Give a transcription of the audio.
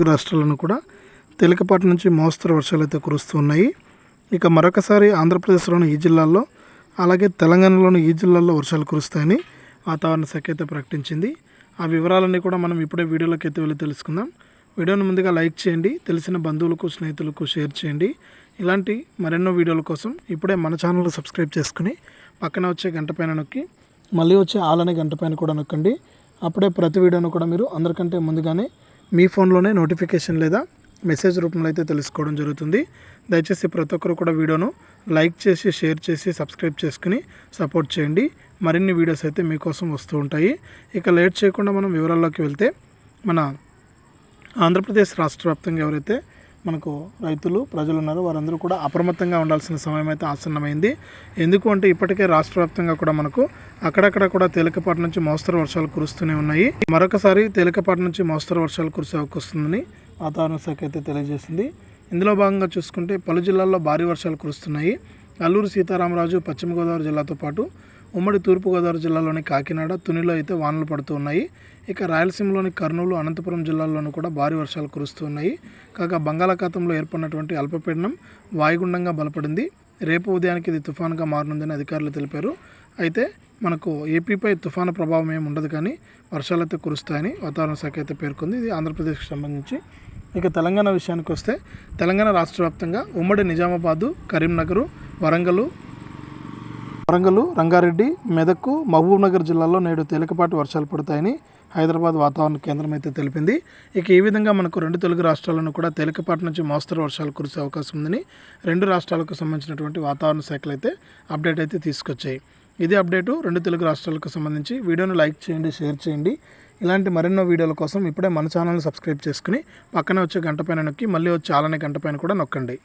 రాష్ట్రాలను కూడా తేలికపాటి నుంచి మోస్తరు వర్షాలు అయితే కురుస్తున్నాయి. ఇక మరొకసారి ఆంధ్రప్రదేశ్లోని ఈ జిల్లాల్లో అలాగే తెలంగాణలోని ఈ జిల్లాల్లో వర్షాలు కురుస్తాయని వాతావరణ శాఖ అయితే ప్రకటించింది. ఆ వివరాలన్నీ కూడా మనం ఇప్పుడే వీడియోలోకి అయితే వెళ్ళి తెలుసుకుందాం. వీడియోను ముందుగా లైక్ చేయండి, తెలిసిన బంధువులకు స్నేహితులకు షేర్ చేయండి. ఇలాంటి మరెన్నో వీడియోల కోసం ఇప్పుడే మన ఛానల్ సబ్స్క్రైబ్ చేసుకుని పక్కన వచ్చే గంట పైన నొక్కి మళ్ళీ వచ్చే ఆల్ అనే గంట పైన కూడా నొక్కండి. అప్పుడే ప్రతి వీడియోను కూడా మీరు అందరికంటే ముందుగానే మీ ఫోన్లోనే నోటిఫికేషన్ లేదా మెసేజ్ రూపంలో అయితే తెలుసుకోవడం జరుగుతుంది. దయచేసి ప్రతి ఒక్కరు కూడా వీడియోను లైక్ చేసి షేర్ చేసి సబ్స్క్రైబ్ చేసుకుని సపోర్ట్ చేయండి. మరిన్ని వీడియోస్ అయితే మీకోసం వస్తూ ఉంటాయి. ఇక లేట్ చేయకుండా మనం వివరాల్లోకి వెళ్తే, మన ఆంధ్రప్రదేశ్ రాష్ట్ర వ్యాప్తంగా ఎవరైతే మనకు రైతులు ప్రజలు ఉన్నారో వారందరూ కూడా అప్రమత్తంగా ఉండాల్సిన సమయం అయితే ఆసన్నమైంది. ఎందుకు అంటే ఇప్పటికే రాష్ట్ర వ్యాప్తంగా కూడా మనకు అక్కడక్కడ కూడా తేలికపాటి నుంచి మోస్తరు వర్షాలు కురుస్తూనే ఉన్నాయి. మరొకసారి తేలికపాటి నుంచి మోస్తరు వర్షాలు కురిసే అవకాశం వస్తుందని వాతావరణ శాఖ అయితే తెలియజేసింది. ఇందులో భాగంగా చూసుకుంటే పలు జిల్లాల్లో భారీ వర్షాలు కురుస్తున్నాయి. అల్లూరు సీతారామరాజు పశ్చిమ గోదావరి జిల్లాతో పాటు ఉమ్మడి తూర్పుగోదావరి జిల్లాలోని కాకినాడ, తునిలో అయితే వానలు పడుతూ ఉన్నాయి. ఇక రాయలసీమలోని కర్నూలు, అనంతపురం జిల్లాల్లోనూ కూడా భారీ వర్షాలు కురుస్తూ ఉన్నాయి. కాగా బంగాళాఖాతంలో ఏర్పడినటువంటి అల్పపీడనం వాయుగుండంగా బలపడింది. రేపు ఉదయానికి ఇది తుఫానుగా మారనుందని అధికారులు తెలిపారు. అయితే మనకు ఏపీపై తుఫాను ప్రభావం ఏమి ఉండదు, కానీ వర్షాలు అయితే కురుస్తాయని వాతావరణ శాఖ అయితే పేర్కొంది. ఇది ఆంధ్రప్రదేశ్కి సంబంధించి. ఇక తెలంగాణ విషయానికి వస్తే, తెలంగాణ రాష్ట్ర వ్యాప్తంగా ఉమ్మడి నిజామాబాదు, కరీంనగర్, వరంగల్, రంగారెడ్డి, మెదక్, మహబూబ్నగర్ జిల్లాల్లో నేడు తేలికపాటి వర్షాలు పడతాయని హైదరాబాద్ వాతావరణ కేంద్రం అయితే తెలిపింది. ఇక ఈ విధంగా మనకు రెండు తెలుగు రాష్ట్రాలను కూడా తేలికపాటి నుంచి మోస్తరు వర్షాలు కురిసే అవకాశం ఉందని రెండు రాష్ట్రాలకు సంబంధించినటువంటి వాతావరణ శాఖలు అయితే అప్డేట్ అయితే తీసుకొచ్చాయి. ఇది అప్డేటు రెండు తెలుగు రాష్ట్రాలకు సంబంధించి. వీడియోను లైక్ చేయండి, షేర్ చేయండి. ఇలాంటి మరెన్నో వీడియోల కోసం ఇప్పుడే మన ఛానల్ని సబ్స్క్రైబ్ చేసుకుని పక్కనే వచ్చే గంట పైన నొక్కి మళ్ళీ వచ్చే ఆలనే గంట పైన కూడా నొక్కండి.